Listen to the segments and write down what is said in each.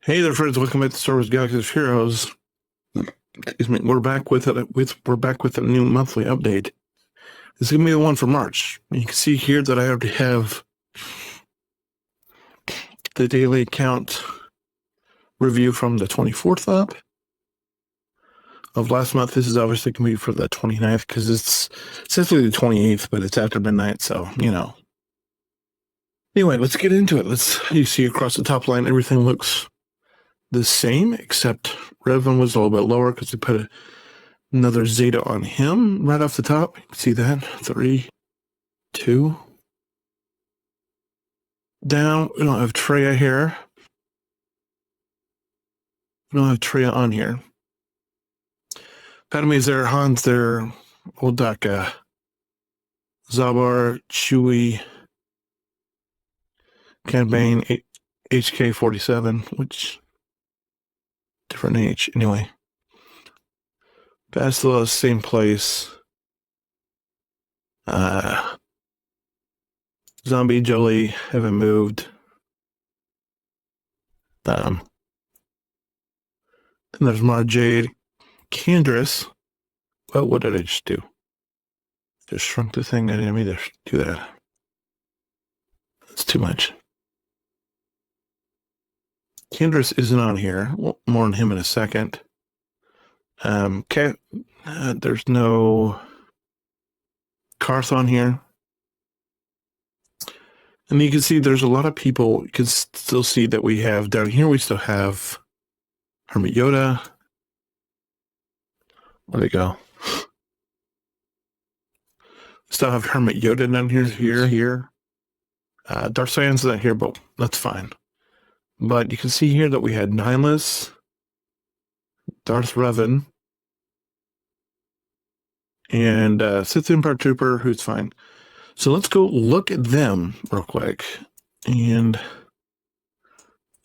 Hey there, friends! Welcome back to Star Wars Galaxy of Heroes. Excuse me. We're back with a new monthly update. This is gonna be the one for March. You can see here that I already have the daily account review from the 24th up of last month. This is obviously gonna be for the 29th because it's essentially the 28th, but it's after midnight, so you know. Anyway, let's get into it. You see across the top line, everything looks the same, except Revan was a little bit lower because we put another Zeta on him right off the top. You can see that. 3, 2. Down, we don't have Traya here. We don't have Traya on here. Padme's there, Han's there, Oldaka, Zabar, Chewie, Cad Bane, HK-47, which different H. Anyway, Bastila, same place. Zombie, Jolie haven't moved. And there's Mara Jade. Candrass. Well, what did I just do? Just shrunk the thing. I didn't mean to do that. That's too much. Candrass isn't on here. Well, more on him in a second. There's no Karth on here. And you can see there's a lot of people. You can still see that we have down here, we still have Hermit Yoda. Where'd they go? Still have Hermit Yoda down here. Darth Sidious not here, but that's fine. But you can see here that we had Nihilus, Darth Revan, and Sith Empire Trooper, who's fine. So let's go look at them real quick. And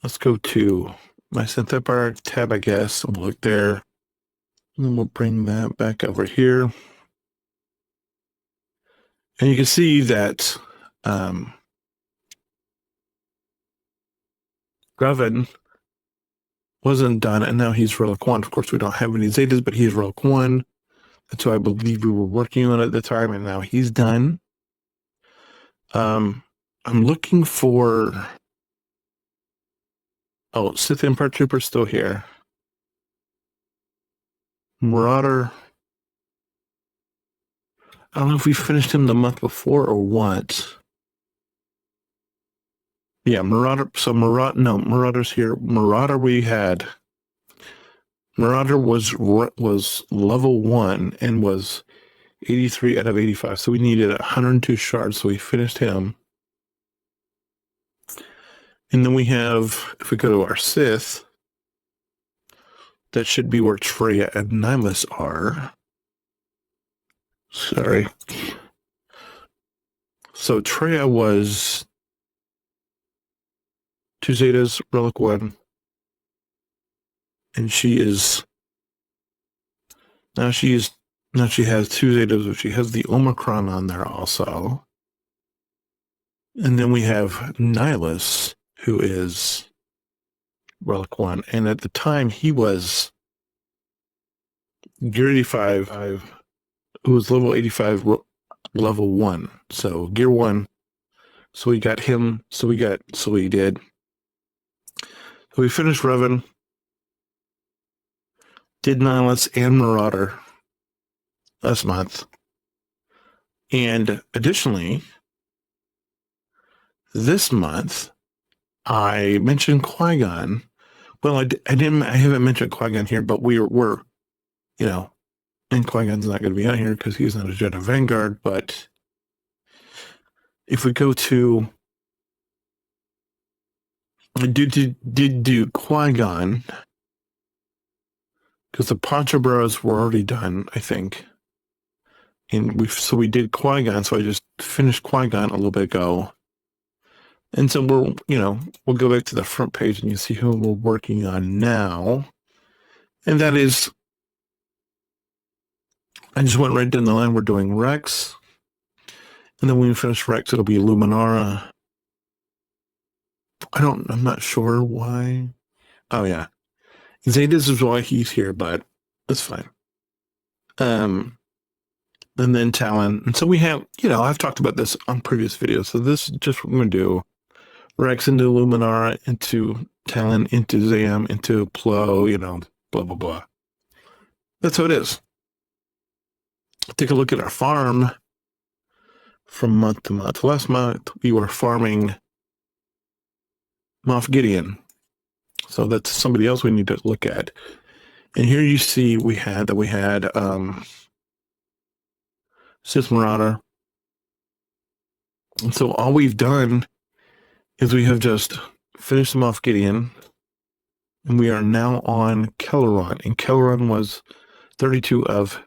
let's go to my Sith Empire tab, I guess. We'll look there. And we'll bring that back over here. And you can see that Revan wasn't done, and now he's Relic 1. Of course, we don't have any Zetas, but he's Relic 1. That's who I believe we were working on at the time, and now he's done. I'm looking for... Oh, Sith Empire Trooper still here. Marauder. I don't know if we finished him the month before or what. Yeah, Marauder. So Marauder's here. Marauder Marauder was level 1 and was 83 out of 85. So we needed 102 shards. So we finished him. And then we have, if we go to our Sith, that should be where Traya and Nihilus are. Sorry. So Traya was 2 Zetas, Relic 1. And she has 2 Zetas, but she has the Omicron on there also. And then we have Nihilus, who is Relic 1. And at the time, he was Gear 85, who was level 85, level 1. So Gear 1. So we got him. So we did. So we finished Revan, did Nihilus and Marauder last month. And additionally, this month, I mentioned Qui-Gon. Well, I haven't mentioned Qui-Gon here, but we're and Qui-Gon's not going to be on here because he's not a Jedi Vanguard. But if we go to, I did do Qui-Gon because the Poncho Bros were already done, I think. And we did Qui-Gon, so I just finished Qui-Gon a little bit ago. And so we'll go back to the front page and you see who we're working on now. And that is, I just went right down the line. We're doing Rex. And then when we finish Rex, it'll be Luminara. I'm not sure why Oh yeah. Zetas is why he's here, but it's fine. And then Talon. And so we have, I've talked about this on previous videos. So this is just what we're going to do. Rex into Luminara, into Talon, into Zam, into Plo, blah, blah, blah. That's how it is. Take a look at our farm from month to month. Last month, we were farming Moff Gideon. So that's somebody else we need to look at. And here you see we had Sith Marauder. And so all we've done is we have just finished them off Gideon, and we are now on Kelleron. And Kelleron was 32 of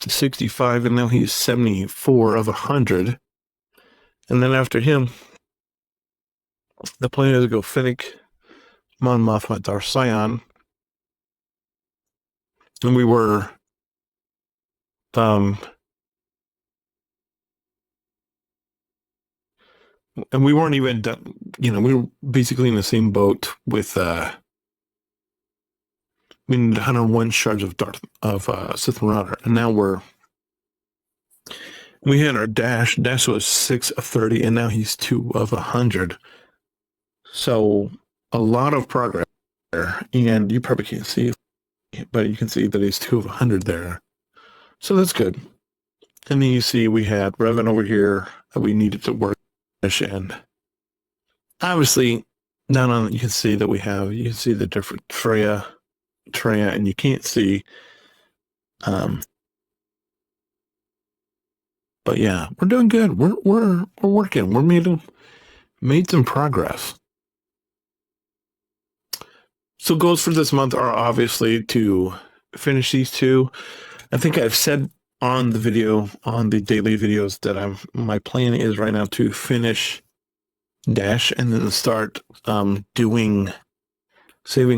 65, and now he's 74 of 100. And then after him, the plan is to go Finnick, Mon Mothma, Dar Sion. And we were and we weren't even done, we were basically in the same boat with we needed 101 shards of Sith Marauder, and now we had our Dash. Dash was 6 of 30, and now he's 2 of 100. So a lot of progress there, and you probably can't see, but you can see that he's 2 of 100 there. So that's good. And then you see we had Revan over here that we needed to work, and obviously down on you can see that you can see the different Treya, and you can't see but yeah, we're doing good. We're working. We're made some progress. So goals for this month are obviously to finish these two. I think I've said on the daily videos that my plan is right now to finish Dash and then start saving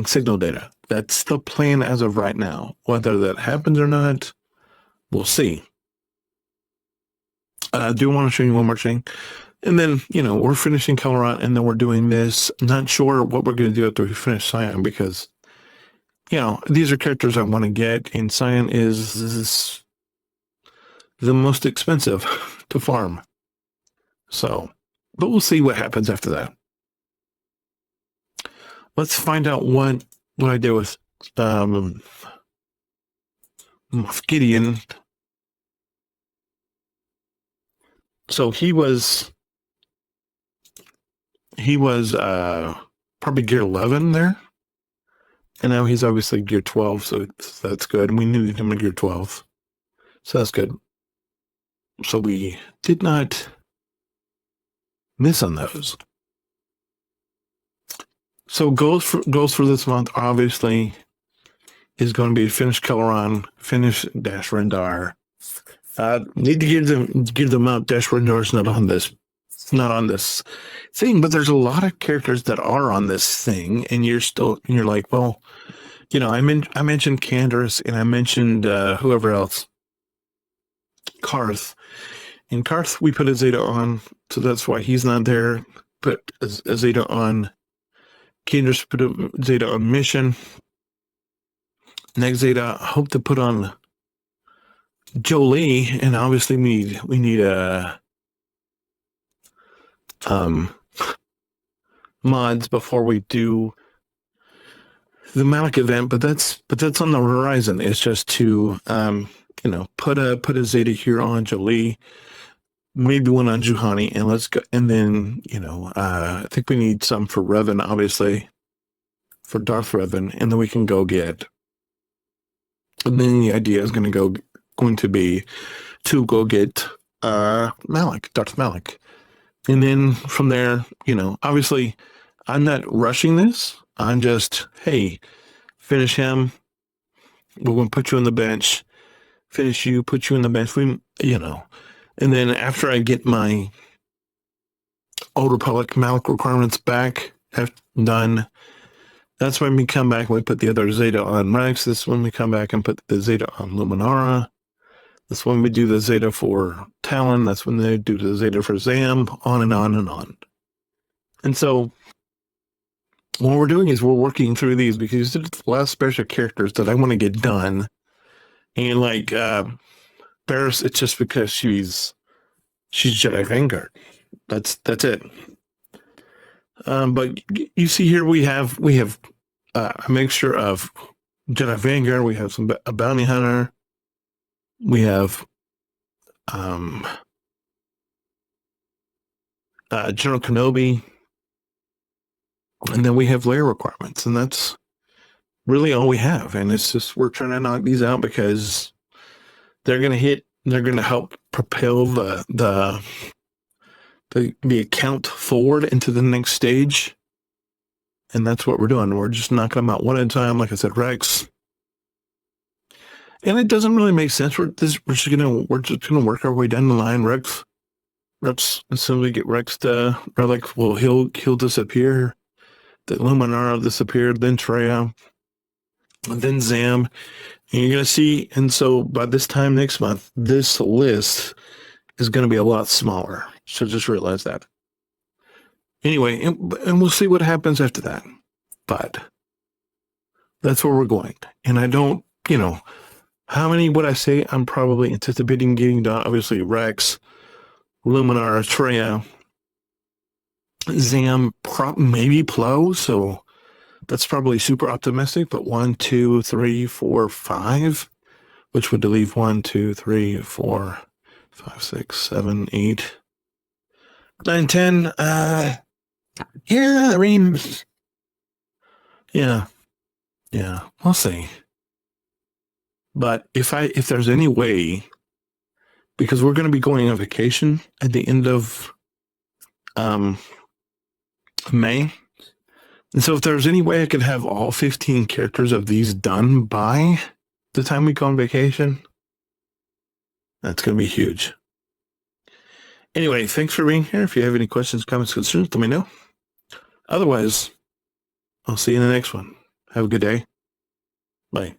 signal data. That's the plan as of right now. Whether that happens or not, we'll see. I do want to show you one more thing. And then, we're finishing Kelleron, and then we're doing this. Not sure what we're going to do after we finish Sion, because, these are characters I want to get, and Sion is the most expensive to farm. So, but we'll see what happens after that. Let's find out what I did with Moff Gideon. So he was probably gear 11 there, and now he's obviously gear 12, so that's good. And we needed him in gear 12, so that's good. So we did not miss on those. So goals for this month obviously is going to be finish Kelleron, finish Dash Rendar. Need to give them out. Dash Rendar's not on this thing, but there's a lot of characters that are on this thing, and you're like, well, I mentioned Candace, and I mentioned whoever else, Karth. And Karth, we put a Zeta on, so that's why he's not there. Put a Zeta on. Candace put a Zeta on mission. Next Zeta, I hope to put on Jolie, and obviously we need mods before we do the Malik event, but that's on the horizon. It's just to put a Zeta here on Jolie, maybe one on Juhani, and let's go. And then I think we need some for Revan, obviously, for Darth Revan, and then we can go get. And then the idea is going to be to go get Darth Malik. And then from there, obviously I'm not rushing this. I'm just, hey, finish him. We're going to put you on the bench. Finish you, put you on the bench. And then after I get my Old Republic Malik requirements back, done, that's when we come back and we put the other Zeta on Rex. This is when we come back and put the Zeta on Luminara. That's when we do the Zeta for Talon. That's when they do the Zeta for Zam, on and on and on. And so what we're doing is we're working through these because it's the last special characters that I want to get done. And like Barris, it's just because she's Jedi Vanguard. That's it. But you see here we have a mixture of Jedi Vanguard. We have a bounty hunter. We have General Kenobi, and then we have layer requirements, and that's really all we have. And it's just we're trying to knock these out because they're going to help propel the account forward into the next stage. And that's what we're doing. We're just knocking them out one at a time. Like I said, Rex. And it doesn't really make sense. We're just gonna work our way down the line. Rex, as soon as we get Rex to Relic, well, he'll disappear. The Luminara disappeared, then Treya, and then Zam. And you're gonna see, and so by this time next month, this list is gonna be a lot smaller. So just realize that. Anyway, and we'll see what happens after that. But that's where we're going. And I don't, how many would I say I'm probably anticipating getting done? Obviously, Rex, Luminar, Treya, Zam, maybe Plo. So that's probably super optimistic. But 1, 2, 3, 4, 5, which would leave 1, 2, 3, 4, 5, 6, 7, 8, 9, 10. Yeah, I mean, yeah, we'll see. But if there's any way, because we're going to be going on vacation at the end of May, and so if there's any way I could have all 15 characters of these done by the time we go on vacation, that's going to be huge. Anyway, thanks for being here. If you have any questions, comments, concerns, let me know. Otherwise, I'll see you in the next one. Have a good day. Bye.